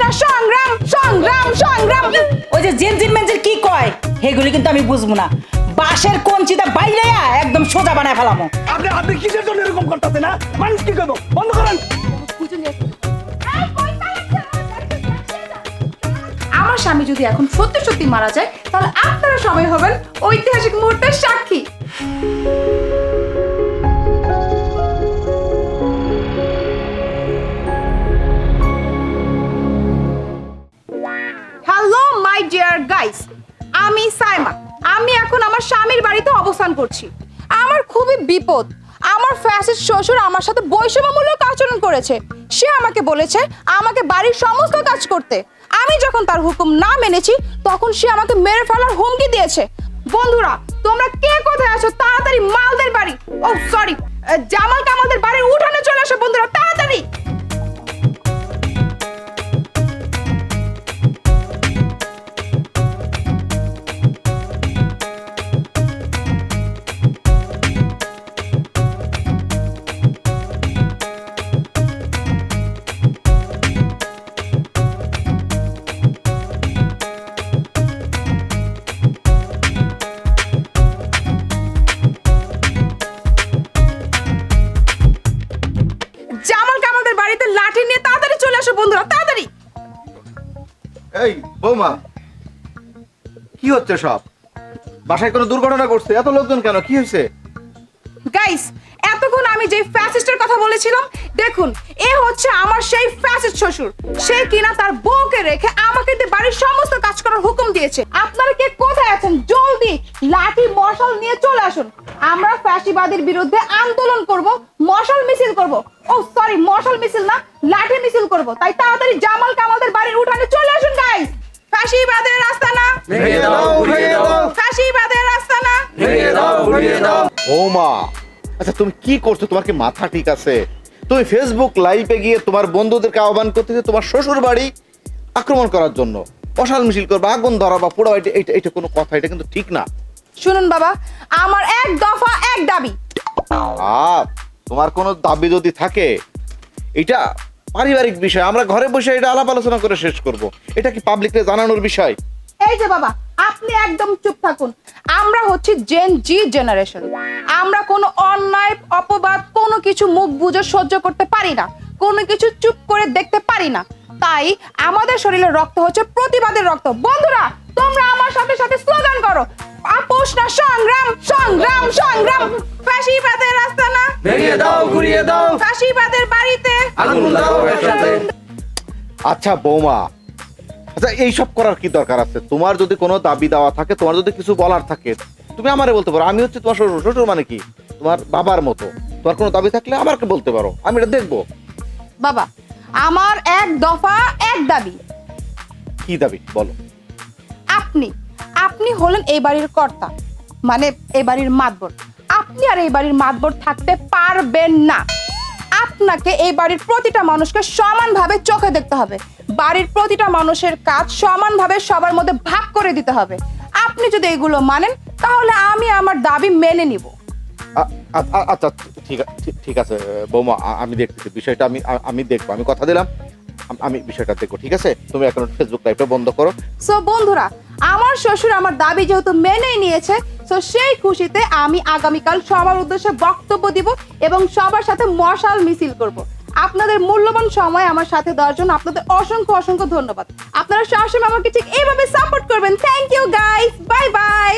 না সংগ্রাম সংগ্রাম সংগ্রাম। ওই যে জিনজিন মেনজিন কি কয় সেগুলি কিন্তু আমি বুঝবো না। বাঁশের কঞ্চিটা বাইলাইয়া একদম সোজা বানায় ফেলামো। আপনি কিসের জন্য এরকম করতেছেন না? মানুষ কি করবো? বন্ধ করেন। আমার স্বামী যদি এখন সত্যি সত্যি মারা যায় তাহলে আপনারা সবাই হবেন ঐতিহাসিক মুহূর্তের সাক্ষী। হ্যালো মাই ডিয়ার গাইস, আমি সাইমা। আমি এখন আমার স্বামীর বাড়িতে অবস্থান করছি। আমার খুবই বিপদ। আমার ফ্যাসিস্ট শ্বশুর আমার সাথে বৈষম্যমূলক আচরণ করেছে। সে আমাকে বলেছে আমাকে বাড়ির সমস্ত কাজ করতে। আমি যখন তার হুকুম না মেনেছি তখন সে আমাকে মেরে ফেলার হুমকি দিয়েছে। বন্ধুরা, তোমরা কে কোথায় আছো? তাড়াতাড়ি মালদের বাড়ি, ও সরি, জামাল কামালদের বাড়ির উঠানে চলে আসো বন্ধুরা, তাড়াতাড়ি। জামাল কামালদের বাড়িতে লাঠি নিয়ে তাড়াতাড়ি চলে আসো বন্ধুরা, তাড়াতাড়ি। এই বৌমা, কি হচ্ছে সব? বাসায় কোনো দুর্ঘটনা ঘটছে? এত লোকজন কেন? কি হয়েছে? গাইস, এতক্ষণ আমি যে ফ্যাসিস্টের কথা বলেছিলাম, দেখুন এ হচ্ছে আমার সেই ফ্যাসিস্ট শ্বশুর। সে কিনা তার বউকে রেখে আমাকে দিয়ে বাড়ির সমস্ত কাজ করার হুকুম দিয়েছে। আপনারা কে কোথায় আছেন? জলদি লাঠি মশাল নিয়ে চলে আসুন। আমরা ফ্যাসিবাদের বিরুদ্ধে আন্দোলন করব, মশাল মিছিল করব। ও সরি, মশাল মিছিল না, লাঠি মিছিল করব। তাই তাড়াতাড়ি জামাল কামালদের বাড়ির উঠানে চলে আসুন গাইস। ফ্যাসিবাদের রাস্তা না, ভেঙে দাও, উড়িয়ে দাও। ফ্যাসিবাদের রাস্তা না, ভেঙে দাও, উড়িয়ে দাও। বৌমা, আচ্ছা তুমি কি করছো? তোমার কি মাথা ঠিক আছে? তুমি ফেসবুক লাইভে গিয়ে তোমার বন্ধুদেরকে আহ্বান করতেছে তোমার শ্বশুর বাড়ি আক্রমণ করার জন্য, মশাল মিছিল করবা, আগুন ধরাবা, পোড়া। এটা কোনো কথা? এটা কিন্তু ঠিক না। শুনুন বাবা, আমার এক দফা এক দাবি। তোমার কোনো দাবি যদি থাকে, এটা পারিবারিক বিষয়, আমরা ঘরে বসে এটা আলাপ আলোচনা করে শেষ করব। এটা কি পাবলিককে জানানোর বিষয়? এই যে বাবা, আপনি একদম চুপ থাকুন। আমরা হচ্ছে জেন জি জেনারেশন। আমরা কোনো অন্যায় অপবাদ কোনো কিছু মুখ বুজে সহ্য করতে পারি না, কোনো কিছু চুপ করে দেখতে পারি না। তাই আমাদের শরীরের রক্ত হচ্ছে প্রতিবাদের রক্ত। বন্ধুরা, তোমরা আমার সাথে সাথে স্লোগান করো, আপোষ না সংগ্রাম সংগ্রাম সংগ্রাম। ফ্যাসিবাদের রাস্তা না, ভেঙে দাও, ঘুরিয়ে দাও। ফ্যাসিবাদের বাড়িতে আগুন দাও একসাথে। আচ্ছা বৌমা, আচ্ছা এইসব করার কি দরকার আছে? তোমার যদি কোনো দাবি দেওয়া থাকে, তোমার যদি কিছু বলার থাকে, তুমি আমারে বলতে পারো। আমি হচ্ছে তোমার শ্বশুর। শ্বশুর মানে কি? তোমার বাবার মতো। তোমার কোনো দাবি থাকলে আমাকে বলতে পারো, আমি এটা দেখবো। বাবা, আমার এক দফা এক দাবি। কি দাবি বলো? আপনি আপনি হলেন এই বাড়ির কর্তা, মানে এই বাড়ির মাতবর। আপনি আর এই বাড়ির মাতবর থাকতে পারবেন না। আপনাকে এই বাড়ির প্রতিটা মানুষকে সমানভাবে চোখে দেখতে হবে। বাড়ির প্রতিটা মানুষের কাজ সমানভাবে সবার মধ্যে ভাগ করে দিতে হবে। আপনি যদি এগুলো মানেন তাহলে আমি আমার দাবি মেনে নিব। আচ্ছা ঠিক আছে বৌমা, আমি দেখতেছি বিষয়টা। আমি দেখবো, আমি কথা দিলাম, আমি বিষয়টা দেখবো। ঠিক আছে, তুমি এখন ফেসবুক লাইভটা বন্ধ করো। সো বন্ধুরা, আমার শ্বশুর আমার দাবি যেহেতু মেনেই নিয়েছে, সো সেই খুশিতে আমি আগামীকাল সবার উদ্দেশ্যে বক্তব্য দিব এবং সবার সাথে মশাল মিছিল করব। আপনাদের মূল্যবান সময় আমার সাথে দেওয়ার জন্য আপনাদের অসংখ্য অসংখ্য ধন্যবাদ। আপনারা সবসময় আমাকে ঠিক এইভাবে সাপোর্ট করবেন। Thank you guys, bye bye.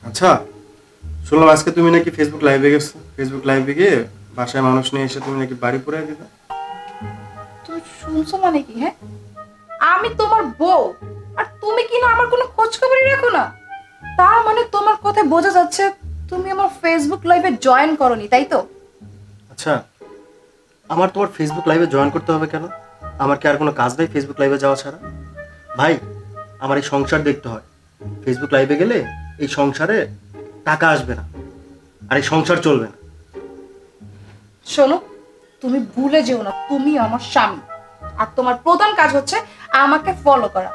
আচ্ছা, শুনলাম আজকে তুমি নাকি ফেসবুক লাইভে গেছো। ফেসবুক লাইভে গিয়ে বাসায় মানুষ নিয়ে এসে তুমি নাকি বাড়ি পুরাই দিবে। তুই শুনছো মানে কি? হ্যাঁ, আমি তোমার বউ আর তুমি কি না আমার কোনো খোঁজ খবরই রাখো না? তার মানে তোমার কথায় বোঝা যাচ্ছে তুমি আমার ফেসবুক লাইভে জয়েন করনি, তাই তো? আচ্ছা, আমার তোমার ফেসবুক লাইভে জয়েন করতে হবে কেন? আমার কি আর কোনো কাজ নেই ফেসবুক লাইভে যাওয়া ছাড়া? ভাই, আমার এই সংসার দেখতে হয়। ফেসবুক লাইভে গেলে এই সংসারে টাকা আসবে না, আর এই সংসার চলবে না। শোনো, তুমি ভুলে যেও না তুমি আমার স্বামী, আর তোমার প্রধান কাজ হচ্ছে আমাকে ফলো করা।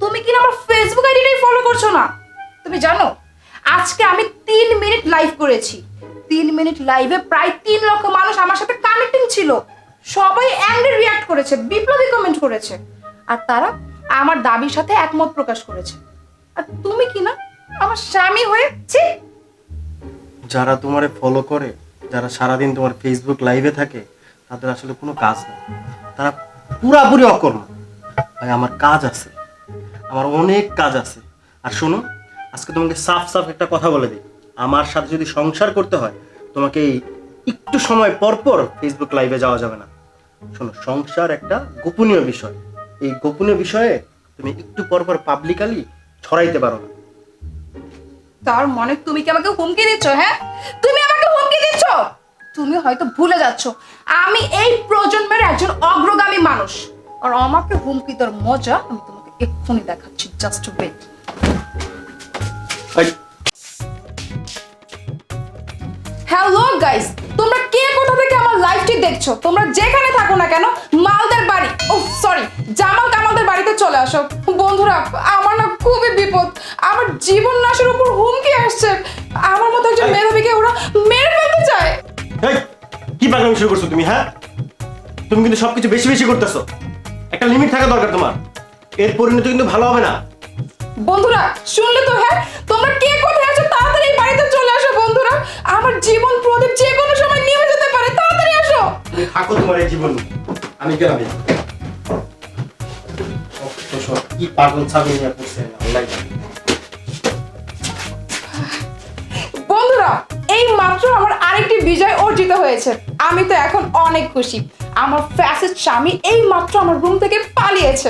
তুমি কি না আমার ফেসবুক আইডিটাই ফলো করছো না? তুমি জানো আজকে আমি 3 মিনিট লাইভ করেছি। 3 মিনিট লাইভে প্রায় 3 লক্ষ মানুষ আমার সাথে কানেক্টিং ছিল। সবাই অ্যাংরি রিয়াক্ট করেছে, বিপ্লবী কমেন্ট করেছে, আর তারা আমার দাবির সাথে একমত প্রকাশ করেছে। আর তুমি কি না আমার স্বামী হয়েছে। যারা তোমারে ফলো করে, যারা সারাদিন তোমার ফেসবুক লাইভে থাকে, তাদের আসলে কোনো কাজ নেই, তারা পুরাপুরি অকর্ম। ভাই আমার কাজ আছে, আমার অনেক কাজ আছে। আর শোনো, আজকে তোমাকে সাফ সাফ একটা কথা বলে দিই, আমার সাথে যদি সংসার করতে হয় তোমাকে এই একটু সময় পর পর ফেসবুক লাইভে যাওয়া যাবে না। শোনো, সংসার একটা গোপনীয় বিষয়, এই গোপনীয় বিষয়ে তুমি একটু পর পর পাবলিকালি ছড়াইতে পারো না। তার মানে তুমি কি আমাকে হুমকি দিচ্ছ? হ্যাঁ, তুমি আমাকে হুমকি দিচ্ছ। তুমি হয়তো ভুলে যাচ্ছ আমি এই প্রজন্মের একজন অগ্রগামী মানুষ, আর আমাকে হুমকি দেওয়ার মজা আমি তোমাকে এক্ষুনি দেখাচ্ছি। Just wait. এই, হ্যালো গাইস, তোমরা কে কোথা থেকে আমার লাইভটি দেখছো? তোমরা যেখানে থাকো না কেন, মালদের বাড়ি, ও সরি, জামাল কামালদের বাড়িতে চলে আসো। বন্ধুরা, আমার না খুবই বিপদ, আমার জীবন নাশের উপর হুমকি আসছে। আমার মতো একজন মেধাবীকে ওরা মেরে ফেলতে চায়। এই, কি পাগলামি শুরু করছো তুমি? হ্যাঁ, তুমি কিন্তু সবকিছু বেশি বেশি করতেছো। একটা লিমিট থাকা দরকার তোমার, এর পরিণতি কিন্তু ভালো হবে না। বন্ধুরা শুনলে তো? হ্যাঁ, তোমরা কে কোথায় আছো তাড়াতাড়ি এই বাড়িতে চলে আসো। বন্ধুরা, আমার জীবন প্রদীপ যে কোনো সময় নিভে যেতে পারে, তাড়াতাড়ি আসো। তুমি থাকো তোমার এই জীবন, আমি গেলাম। কি পাগল ছাগল নিয়ে পড়ছে আল্লাহ জানে। বন্ধুরা, এই মাত্র আমার আরেকটি বিজয় অর্জিত হয়েছে। আমি তো এখন অনেক খুশি। আমার ফ্যাসিস্ট স্বামী এই মাত্র আমার রুম থেকে পালিয়েছে।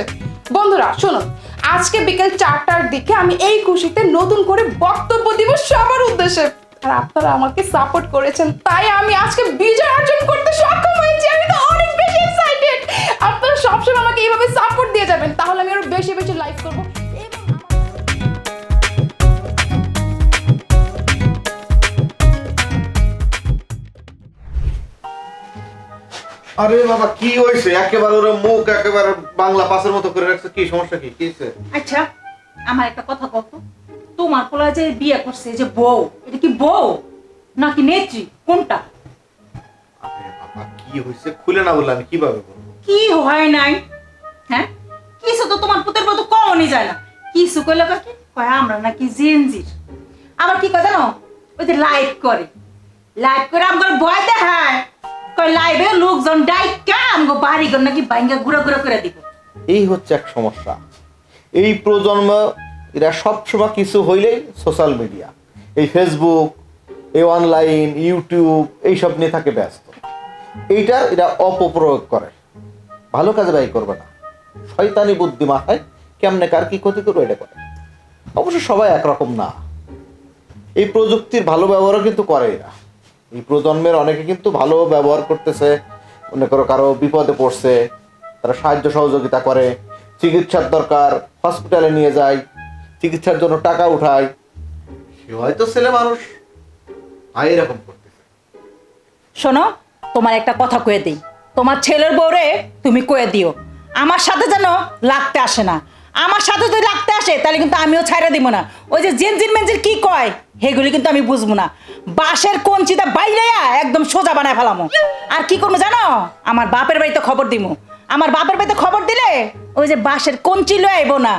বন্ধুরা শুনুন, আজকে বিকেল 4টার দিকে আমি এই খুশিতে নতুন করে বক্তব্য দিব সবার উদ্দেশ্যে। আর আপনারা আমাকে সাপোর্ট করেছেন, তাই আমি আজকে বিজয় অর্জন করতে সক্ষম হয়েছি। আমি তো অনেক বেশি এক্সাইটেড। আপনারা সবসময় আমাকে এইভাবে সাপোর্ট দিয়ে যাবেন, তাহলে আমি আরো বেশি বেশি লাইভ করবো। আরে বাবা, কি হয়েছে? একেবারে ওর মুখ একেবারে বাংলা পাসের মতো করে রাখছে, কি সমস্যা? কি হয়েছে? আচ্ছা, আমার একটা কথা কত, তোমার পোলা যে বিয়ে করছে, যে বউ, এটা কি বউ নাকি নেত্রী, কোনটা? আরে বাবা, কি হয়েছে খুলে না বললে আমি কিভাবে বলবো? কি হয় নাই? হ্যাঁ, কিছু তো তোমার পুতের মতো কমনই যায় না। কিছু কইলে কি কয় আমরা নাকি জেনজির। আবার কি কয় জানো, ওই যে লাইভ করে, লাইভ করে আমার ভয় দেখায়, কয় লাইভে লোকজন ডাইকা আমগো বাড়িঘর নাকি ভাঙ্গা ঘুরা ঘুরা করে দিব। এই হচ্ছে এক সমস্যা। এই প্রজন্ম এরা সবসময় কিছু হইলেই সোশ্যাল মিডিয়া, এই ফেসবুক, এই অনলাইন, ইউটিউব, এইসব নিয়ে থাকে ব্যস্ত। এইটার এরা অপপ্রয়োগ করে, ভালো কাজে ব্যয় করবে না। শয়তানি বুদ্ধি মাথায় কেমনে কার কি ক্ষতি করবে এটা করে। অবশ্য সবাই একরকম না, এই প্রযুক্তির ভালো ব্যবহারও কিন্তু করে এরা। এই প্রজন্মের অনেকে কিন্তু ভালো ব্যবহার করতেছে, মনে করো কারো বিপদে পড়ছে, তারা সাহায্য সহযোগিতা করে, চিকিৎসার দরকার হসপিটালে নিয়ে যায়, চিকিৎসার জন্য টাকা উঠায়। সে হয়তো ছেলে মানুষ, এরকম করতেছে। শোনো, তোমার একটা কথা কয়ে দিই, তোমার ছেলের বউরে তুমি কয়ে দিও আমার সাথে যেন লাগতে আসে না। আমার সাথে যদি লাগতে আসে তাহলে কিন্তু আমিও ছাইড়া দিব না। ওই যে জেনজির মেনজির কি কয় সেগুলি কিন্তু আমি বুঝবো না। বাঁশের কঞ্চিটা বাইরাইয়া একদম সোজা বানায় ফেলামো। আর কি করবো জানো, আমার বাপের বাড়িতে খবর দিমু। আমার বাপের বাড়িতে খবর দিলে ওই যে বাঁশের কঞ্চি লয়ে আইবো না,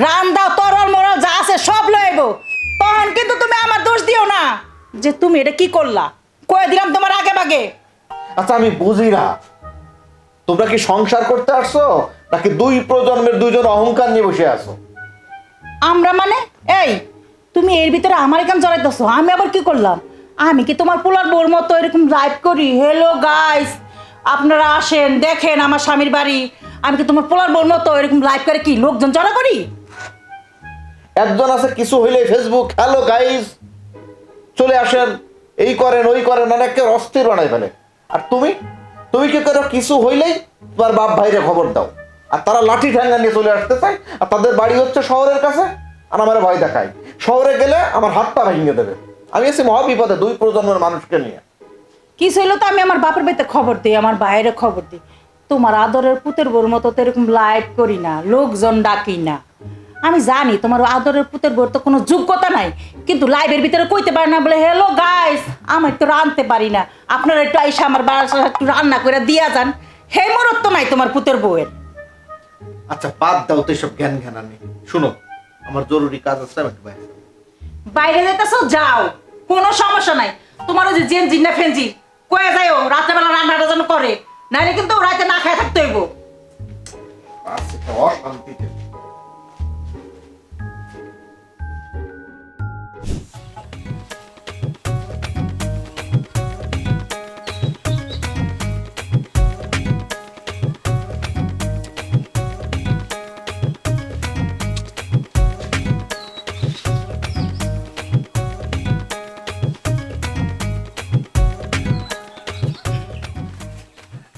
রান্দা তরল মরল যা আছে সব লয়ে আইবো। তখন কিন্তু তুমি আমার দোষ দিও না যে তুমি এটা কি করলা। কয়ে দিলাম তোমার আগে ভাগে। আচ্ছা, আমি বুঝি না, তোমরা কি সংসার করতে আসছো নাকি দুই প্রজন্মের দুইজন অহংকার নিয়ে বসে আছো? আমরা মানে এই তুমি এর ভিতরে আমার কেন জড়াইতেছো? আমি আবার কি করলাম? আমি কি তোমার পোলার বউর মতো এরকম লাইভ করি, হ্যালো গাইস আপনারা আসেন দেখেন আমার স্বামীর বাড়ি? আমি কি তোমার পোলার বউর মতো এরকম লাইভ করে কি লোকজন জড়া করি? একজন আছে কিছু হইলে ফেসবুক হ্যালো গাইস চলে আসেন, এই করেন ওই করেন, অনেককে অস্থির বানাই ফেলে। আর তুমি তুমি কি করো? কিছু হইলেই তোমার বাপ ভাইরে খবর দাও, আর তারা লাঠি ঠ্যাঙ্গা নিয়ে চলে আসতে চায়। আর তাদের বাড়ি হচ্ছে শহরের কাছে, আর আমার ভয় দেখায় শহরে গেলে আমার হাত পা ভেঙে দেবে। আমি আছি মহা বিপদে দুই প্রজন্মের মানুষকে নিয়ে। কি ছিল তো আমি আমার বাপের বাড়িতে খবর দিই, আমার বাইরে খবর দিই। তোমার আদরের পুতের বউর মতো তো এরকম লাইভ করি না, লোকজন ডাকি না। আমি জানি তোমার আদরের পুতের বউর তো কোনো যোগ্যতা নাই, কিন্তু লাইভের ভিতরে কইতে পারে না বলে হ্যালো গাইস আমি তো রাঁধতে পারি না, আপনারা একটু আইসা আমার বাসায় একটু রান্না করে দিয়া যান, হে মরত তো নাই তোমার পুতের বউয়ের। আচ্ছা বাদ দাও তো এসব জ্ঞান জ্ঞানানি। শুনো, আমার জরুরি কাজ আছে, আমি একটু বাইরে যাবো। বাইরে যেতেছো যাও, কোনো সমস্যা নাই। তোমার ওই যে জেন জিন্না ফেঞ্জি কয়ে যাইও রাত্রেবেলা রান্নাটা যেন করে, নাইলে কিন্তু রাতে না খায় থাকতে হইব। আচ্ছা, একটা অশান্তিতে।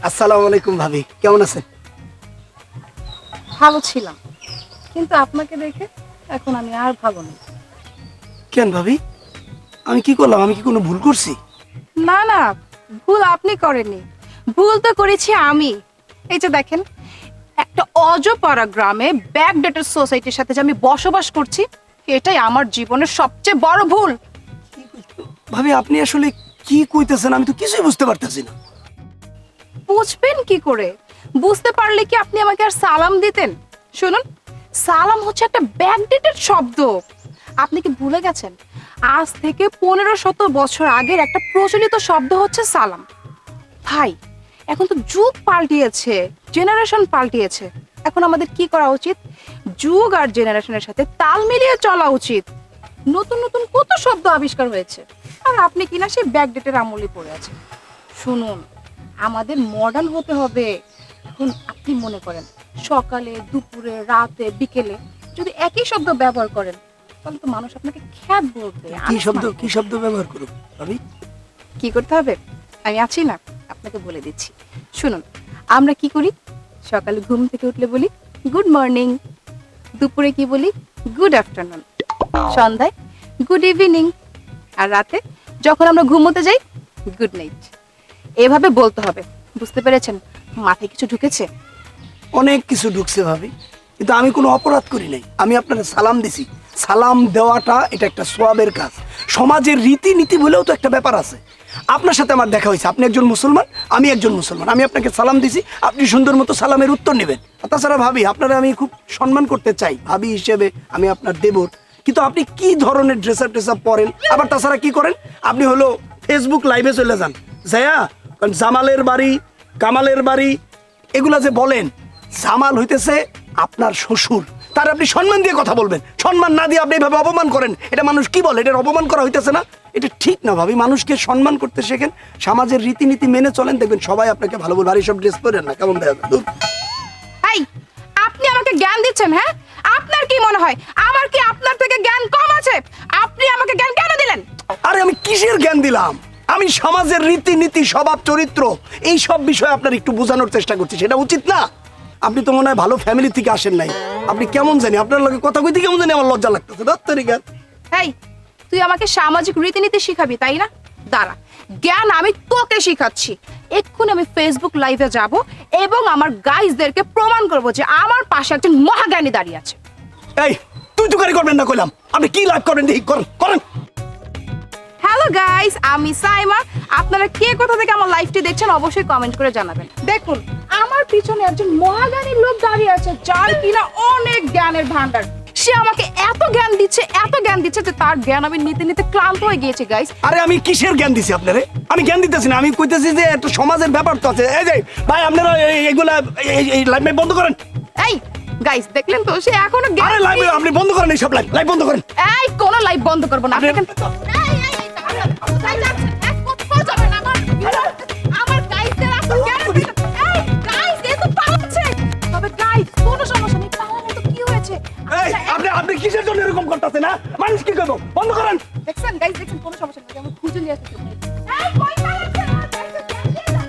আসসালামু আলাইকুম ভাবি, কেমন আছেন? ভালো ছিলাম, কিন্তু আপনাকে দেখে এখন আমি আর ভালো নেই। কেন ভাবি, আমি কি করলাম? আমি কি কোনো ভুল করছি? না না, ভুল আপনি করেননি, ভুল তো করেছি আমি। এই যে দেখেন, একটা অজপাড়া গ্রামে ব্যাকডেটেড সোসাইটির সাথে যে আমি বসবাস করছি, এটাই আমার জীবনের সবচেয়ে বড় ভুল। ভাবি আপনি আসলে কি কইতেছেন? আমি তো কিছুই বুঝতে পারতেছি না। বুঝবেন কি করে? বুঝতে পারলে কি আপনি আমাকে আর সালাম দিতেন? শুনুন, সালাম হচ্ছে একটা ব্যাকডেটেড শব্দ। আপনি কি ভুলে গেছেন? আজ থেকে 1500 বছর আগের একটা প্রচলিত শব্দ হচ্ছে সালাম। ভাই, এখন তো যুগ পাল্টিয়েছে, জেনারেশন পাল্টিয়েছে। এখন আমাদের কি করা উচিত? যুগ আর জেনারেশনের সাথে তাল মিলিয়ে চলা উচিত। নতুন নতুন কত শব্দ আবিষ্কার হয়েছে, আর আপনি কিনা সেই ব্যাকডেটের আমলে পড়ে আছেন। শুনুন, আমাদের মডার্ন হতে হবে। এখন আপনি মনে করেন সকালে, দুপুরে, রাতে, বিকেলে যদি একই শব্দ ব্যবহার করেন, তাহলে তো মানুষ আপনাকে খ্যাত বলবে। কি শব্দ ব্যবহার করব ভাবি? কি করতে হবে আমি আছি না, আপনাকে বলে দিচ্ছি। শুনুন, আমরা কি করি? সকালে ঘুম থেকে উঠলে বলি গুড মর্নিং, দুপুরে কি বলি গুড আফটারনুন, সন্ধ্যায় গুড ইভিনিং, আর রাতে যখন আমরা ঘুমোতে যাই গুড নাইট। এভাবে বলতে হবে, বুঝতে পেরেছেন? মাথায় কিছু ঢুকেছে? অনেক কিছু ঢুকছে ভাবি, কিন্তু আমি কোনো অপরাধ করি নাই। আমি আপনাকে সালাম দিছি। সালাম দেওয়াটা এটা একটা সোয়াবের কাজ, সমাজের রীতিনীতি বলেও তো একটা ব্যাপার আছে। আপনার সাথে আমার দেখা হয়েছে, আপনি একজন মুসলমান, আমি একজন মুসলমান, আমি আপনাকে সালাম দিছি, আপনি সুন্দর মতো সালামের উত্তর নেবেন। তাছাড়া ভাবি, আপনারা আমি খুব সম্মান করতে চাই, ভাবি হিসেবে আমি আপনার দেবর। কিন্তু আপনি কি ধরনের ড্রেস আপ পরেন, আবার তাছাড়া কি করেন? আপনি হলো ফেসবুক লাইভে চলে যান, যাইয়া কারণ জামালের বাড়ি, কামালের বাড়ি এগুলা যে বলেন, জামাল হইতেছে আপনার শ্বশুর, তার আপনি সম্মান দিয়ে কথা বলবেন। সম্মান না দিয়ে আপনি এইভাবে অপমান করেন, এটা মানুষ কি বলে? এটার অপমান করা হইতেছে না? এটা ঠিক না ভাবি। মানুষকে সম্মান করতে শেখেন, সমাজের রীতিনীতি মেনে চলেন, দেখবেন সবাই আপনাকে ভালো বলবে। আর এইসব ড্রেস পরেন না, কেমন দেখা যায়? এই, আপনি আমাকে জ্ঞান দিচ্ছেন? হ্যাঁ, আপনার কি মনে হয় আমার কি আপনার থেকে জ্ঞান কম আছে? আপনি আমাকে জ্ঞান কেন দিলেন? আরে আমি কিসের জ্ঞান দিলাম? আমি সমাজের রীতিনীতি, স্বভাব চরিত্র এই সব বিষয়ে আপনার একটু বোঝানোর চেষ্টা করছি। সেটা উচিত না? আপনি তো মনে হয় ভালো ফ্যামিলি থেকে আসেন নাই। আপনি কেমন জানি, আপনার লগে কথা কইতে কেমন জানি আমার লজ্জা লাগতেছে। এই, তুই আমাকে সামাজিক রীতিনীতি শিখাবি, তাই না? দাঁড়া, জ্ঞান আমি তোকে শিখাচ্ছি। এক্ষুনি আমি ফেসবুক লাইভে যাব এবং আমার গাইজদেরকে প্রমাণ করব যে আমার পাশে একজন মহাজ্ঞানী দাঁড়িয়ে আছে। এই তুই তুকারি করবেন না কইলাম। আপনি কি লাইভ করেন দেখি, করেন করেন। হ্যালো গাইস, আমি সাইমা। আপনারা কে কোথা থেকে আমার লাইভটি দেখছেন অবশ্যই কমেন্ট করে জানাবেন। দেখুন, আমার পিছনে একজন মহাজ্ঞানী লোক দাঁড়িয়ে আছে, যার কিনা অনেক জ্ঞানের ভান্ডার। সে আমাকে এত জ্ঞান দিচ্ছে যে তার জ্ঞান আমি নিতে নিতে ক্লান্ত হয়ে গিয়েছি গাইস। আরে আমি কিসের জ্ঞান দিছি আপনারে? আমি জ্ঞান দিতেছি না, আমি কইতেছি যে একটা সমাজের ব্যাপার তো আছে। এই যে ভাই, আপনারা এইগুলা এই লাইভ বন্ধ করেন। এই গাইস, দেখলেন তো সে এখনো জ্ঞান। আরে লাইভ আপনি বন্ধ করেন, এই সব লাইভ বন্ধ করেন। এই, কোন লাইভ বন্ধ করব না। আপনি- আমার গাইসদের আসল জ্ঞান দিতে। এই গাইস, এ তো পালাচ্ছে। তবে গাইস, কোনো সমস্যা নেই, পালালে তো কি হয়েছে? এই আপনি কিসের জন্য এরকম করতেছেন? না মানুষ কি করবো? বন্ধ করেন। দেখছেন গাইস, দেখছেন, কোনো সমস্যা নেই, আমি খুঁজে নিয়ে আসতেছি। এই কই পালাচ্ছে? আমার গাইসদের জ্ঞান দিয়ে দাও।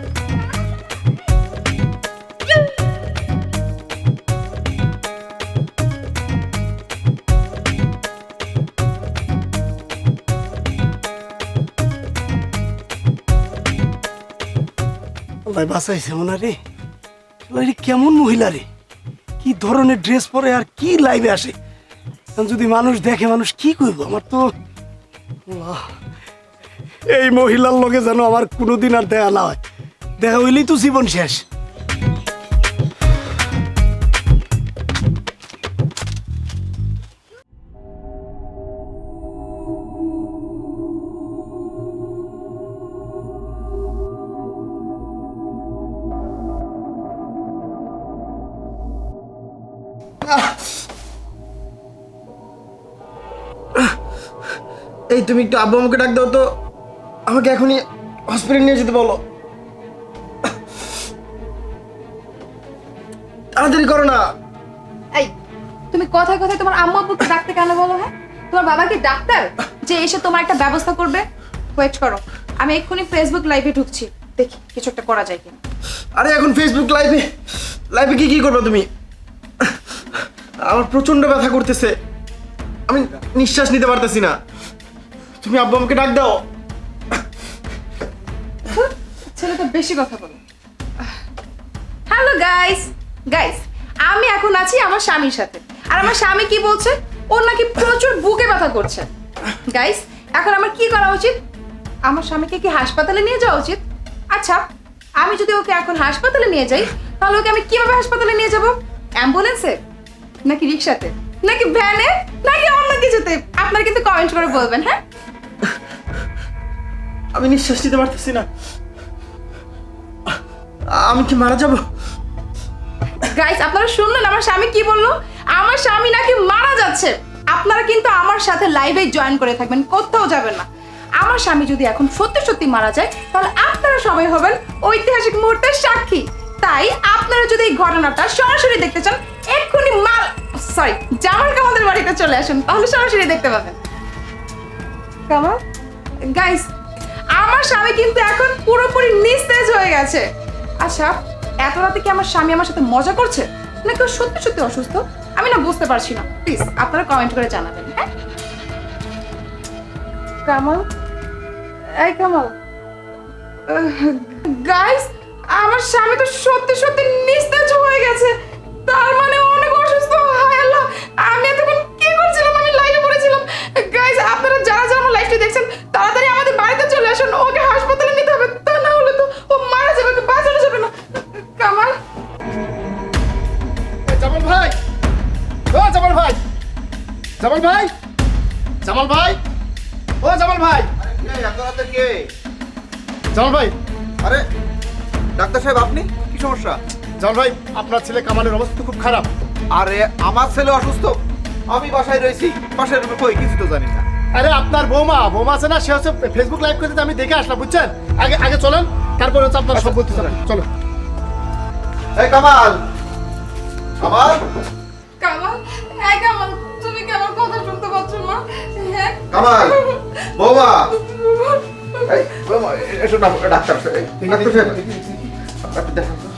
ভাই বাঁচাইছে মনে রে। কেমন মহিলা রে, কি ধরনের ড্রেস পরে আর কি লাইভে আসে? এখন যদি মানুষ দেখে মানুষ কি করবো? আমার তো আল্লাহ, এই মহিলার লগে যেন আমার কোনোদিন আর দেখা না হয়। দেখা হইলেই তো জীবন শেষ। এই তুমি একটু আব্বু আমাকে ডাক দাও তো, আমাকে এখনই হসপিটালে নিয়ে যেতে বলো, তাড়াতাড়ি করো না। এই তুমি কথায় কথায় তোমার আম্মু আব্বুকে ডাকতে কেন বলো? হ্যাঁ, তোমার বাবা কি ডাক্তার যে এসে তোমার একটা ব্যবস্থা করবে? ওয়েট করো, আমি এক্ষুনি ফেসবুক লাইভে ঢুকছি, দেখি কিছু একটা করা যায় কিনা। আরে এখন ফেসবুক লাইভে কি করবে তুমি? আমার প্রচন্ড ব্যথা করতেছে, আমি নিঃশ্বাস নিতে পারতেছি না। তুমি আব্বু আমাকে ডাক দাও। ছেলে তো বেশি কথা বলে। হ্যালো গাইস, আমি এখন আছি আমার স্বামীর সাথে, আর আমার স্বামী কি বলছে, ওর নাকি প্রচুর বুকে ব্যথা করছে। গাইস, এখন আমার কি করা উচিত? আমার স্বামীকে কি হাসপাতালে নিয়ে যাওয়া উচিত? আচ্ছা, আমি যদি ওকে এখন হাসপাতালে নিয়ে যাই, তাহলে ওকে আমি কিভাবে হাসপাতালে নিয়ে যাব? অ্যাম্বুলেন্সে, নাকি রিক্সাতে, নাকি ভ্যানে, নাকি অন্য কিছুতে? আপনারা কিন্তু কমেন্ট করে বলবেন। হ্যাঁ, আমি নিঃশ্বাস নিতে পারতেছি না, আমি কি মারা যাব? গাইস, আপনারা শুনলেন আমার স্বামী কি বললো? আমার স্বামী নাকি মারা যাচ্ছে। আপনারা কিন্তু আমার সাথে লাইভে জয়েন করে থাকবেন, কোথাও যাবেন না। আমার স্বামী যদি এখন সত্যি সত্যি মারা যায়, তাহলে আপনারা সবাই হবেন ঐতিহাসিক মুহূর্তের সাক্ষী। তাই আপনারা যদি এই ঘটনাটা সরাসরি দেখতে চান, এক্ষুনি জামাল কামালদের বাড়িতে চলে আসুন, তাহলে সরাসরি দেখতে পাবেন। কামাল, গাইস, আমার স্বামী কিন্তু এখন পুরোপুরি নিস্তেজ হয়ে গেছে। আচ্ছা, এত রাতে কি আমার স্বামী আমার সাথে মজা করছে, নাকি ও সত্যি সত্যি অসুস্থ? আমি না বুঝতে পারছি না। প্লিজ আপনারা কমেন্ট করে জানাবেন। হ্যাঁ, কামাল, এই কামাল, গাইস, আমার স্বামী তো সত্যি সত্যি নিস্তেজ হয়ে গেছে। তার মানে ও অনেক অসুস্থ। হায় আল্লাহ, আমি এতক্ষণ কি করছিলাম? আমি লাইভে পড়েছিলাম। গাইস, আপনারা যারা যারা আমার লাইভটি দেখছেন, তাড়াতাড়ি আমাদের বাড়িতে চলে আসুন, ওকে হাসপাতালে নিতে হবে, তা না হলে তো ও মারা যাবে, ওকে বাঁচানো যাবে না। কামাল, জামাল ভাই, ও জামাল ভাই, জামাল ভাই, জামাল ভাই, ও জামাল ভাই, আপনাদের কে? জামাল ভাই, আরে ডাক্তার সাহেব, আপনি কি সমস্যা? জামাল ভাই, আপনার ছেলে কামালের অবস্থা খুব খারাপ। আরে আমার ছেলে অসুস্থ, আমি বাসায় রয়েছি, বাসায় রুমে কই কিছু তো জানি না। আরে আপনার বৌমা আছে না, সে হচ্ছে ফেসবুক লাইভ করতে, আমি দেখে আসলাম, বুঝছেন? আগে চলেন, তারপরে হচ্ছে আপনার সব বলতে চলেন। চলো। এই কামাল, কামাল, কামাল, এই কামাল, তুমি কি আমার কথা শুনতে পাচ্ছ না? হ্যাঁ, কামাল, বৌমা, এই বৌমা, এসো না, ডাক্তার সাহেব, ডাক্তার সাহেব, আপনি দেখেন তো।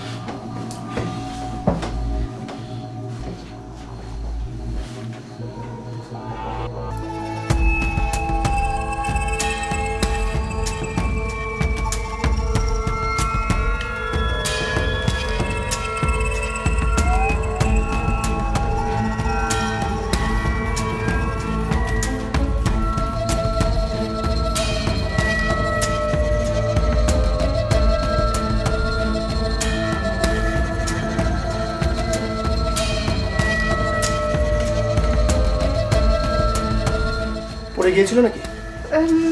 পড়ে গিয়েছিল নাকি?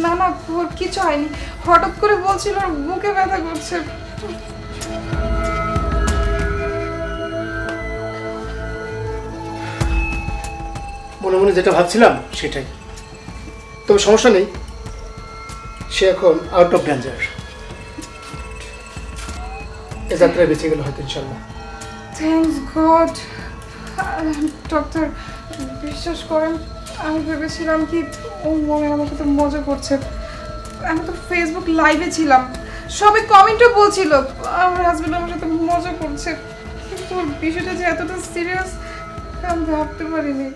না না, ওর কিছু হয়নি, হঠাৎ করে বলছিল ওর বুকে ব্যথা করছে। মনে মনে যেটা ভাবছিলাম সেটাই, তবে সমস্যা নেই, সে এখন আউট অফ ডেঞ্জার, এ যাত্রায় বেঁচে গেল হয়তো ইনশাল্লাহ। Thanks god. ডক্টর, বিশ্বাস করেন, আমি ভেবেছিলাম কি ও মনে হয় আমার সাথে মজা করছে। আমি তো ফেসবুক লাইভে ছিলাম, সবাই কমেন্টও বলছিল আমার হাজবেন্ড আমার সাথে মজা করছে, কিন্তু ওর বিষয়টা যে এতটা সিরিয়াস আমি ভাবতে পারিনি।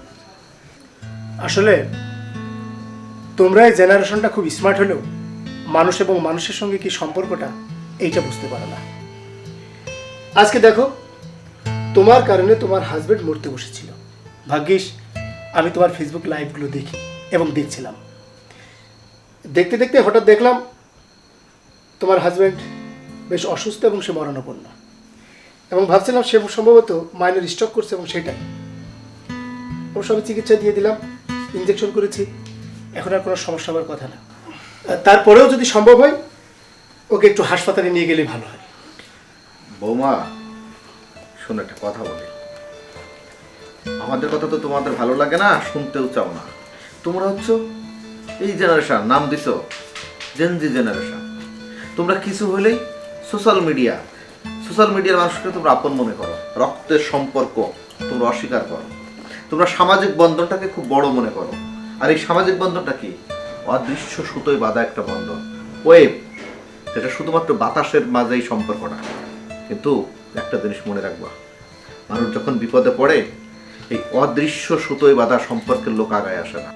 আসলে তোমরা এই জেনারেশনটা খুব স্মার্ট হলেও মানুষ এবং মানুষের সঙ্গে কি সম্পর্কটা এইটা বুঝতে পারো না। আজকে দেখো, তোমার কারণে তোমার হাজবেন্ড মরতে বসেছিল, ভাগ্যিস আমি তোমার ফেসবুক লাইভগুলো দেখি এবং দেখছিলাম। দেখতে দেখতে হঠাৎ দেখলাম তোমার হাজব্যান্ড বেশ অসুস্থ এবং সে মরণাপন্ন, এবং ভাবছিলাম সে সম্ভবত মাইনর স্ট্রোক করছে, এবং সেটাই অবশ্য আমি চিকিৎসা দিয়ে দিলাম, ইনজেকশন করেছি, এখন আর কোনো সমস্যা হওয়ার কথা না। তারপরেও যদি সম্ভব হয় ওকে একটু হাসপাতালে নিয়ে গেলে ভালো হয়। বৌমা শোনো, একটা কথা বলি। আমাদের কথা তো তোমাদের ভালো লাগে না, শুনতেও চাও না। তোমরা হচ্ছে এই জেনারেশন, নাম দিছো জেনজি জেনারেশন। তোমরা কিছু হলেই সোশ্যাল মিডিয়ার মানুষকে তোমরা আপন মনে করো, রক্তের সম্পর্ক তোমরা অস্বীকার করো। তোমরা সামাজিক বন্ধনটাকে খুব বড় মনে করো। আর এই সামাজিক বন্ধনটা কি? অদৃশ্য সুতোয় বাঁধা একটা বন্ধন, ওয়েব, যেটা শুধুমাত্র বাতাসের মাঝেই সম্পর্কটা। কিন্তু একটা জিনিস মনে রাখবা, মানুষ যখন বিপদে পড়ে এই অদৃশ্য সুতোয় বাঁধা সম্পর্কের লোক আগায় আসে না।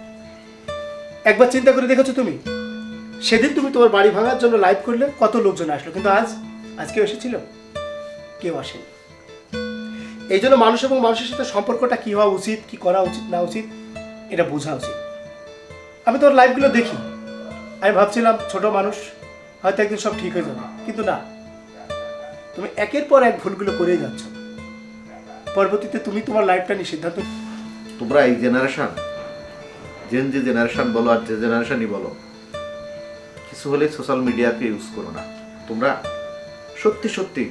একবার চিন্তা করে দেখেছো তুমি, সেদিন তুমি তোমার বাড়ি ভাঙার জন্য লাইভ করলে কত লোকজন আসলো, কিন্তু আজ কেউ এসেছিল? কেউ আসেনি। এই জন্য মানুষ এবং মানুষের সাথে সম্পর্কটা কি হওয়া উচিত, কি করা উচিত না উচিত, এটা বোঝা উচিত। আমি তোমার লাইভগুলো দেখি, আমি ভাবছিলাম ছোট মানুষ, হয়তো একদিন সব ঠিক হয়ে যাবে, কিন্তু না, তুমি একের পর এক ভুলগুলো করেই যাচ্ছ। পরবর্তীতে তুমি তোমার লাইফটা নিয়ে সিদ্ধান্ত। তোমরা এই জেনারেশন, জেনজি জেনারেশন বলো আর যে জেনারেশনই বলো, কিছু হলে সোশ্যাল মিডিয়াকে ইউজ করো না। তোমরা সত্যি সত্যি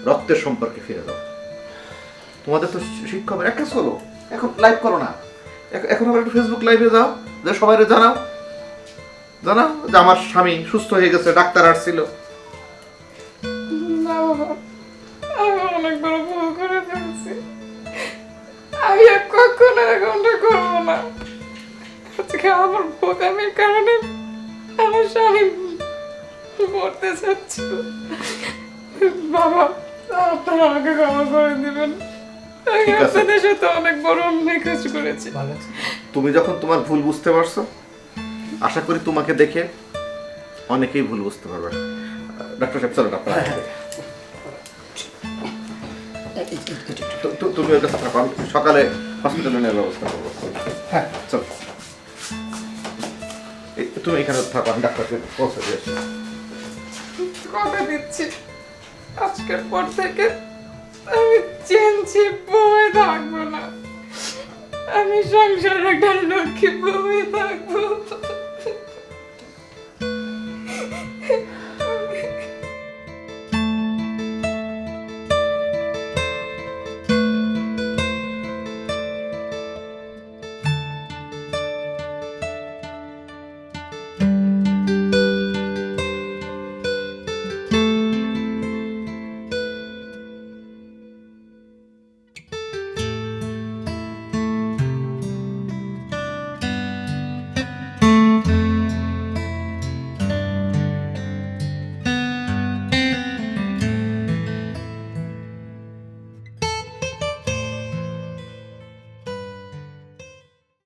রক্তের সম্পর্কে ফিরে দাও। তোমাদের তো শিক্ষক, এক কাজ করো, এখন লাইভ করো না, এখন আবার একটু ফেসবুক লাইভে যাও, যে সবাই জানাও যে আমার স্বামী সুস্থ হয়ে গেছে, ডাক্তার আসছিল। না বাবা, আমি অনেক বড় ভুল করে ফেলছি। আমি আর কখনো এরকমটা করবো না। আজকে আমার বোকামির কারণে আমার স্বামী মরতে চাচ্ছিল। বাবা, আপনারা আমাকে ক্ষমা করে দিবেন। আমি ঠিক আছে। আপনাদের সাথে অনেক বড় অন্যায় কাজ করেছি। তুমি যখন তোমার ভুল বুঝতে পারছো, আশা করি তোমাকে দেখে অনেকেই ভুল বুঝতে পারবে। ডাক্তার সাহেব চলো, ডাক্তার তুমি ওর কাছে থাকো, আমি সকালে হসপিটালে নেওয়ার ব্যবস্থা করবো। হ্যাঁ, চলো, তুমি এখানে থাকো, আমি ডাক্তারকে পৌঁছে দিয়ে আসি। কথা দিচ্ছি, আজকের পর থেকে আমি চেঞ্জি বই থাকবো না। আমি সংসার একটা লক্ষ্মী বই থাকবো।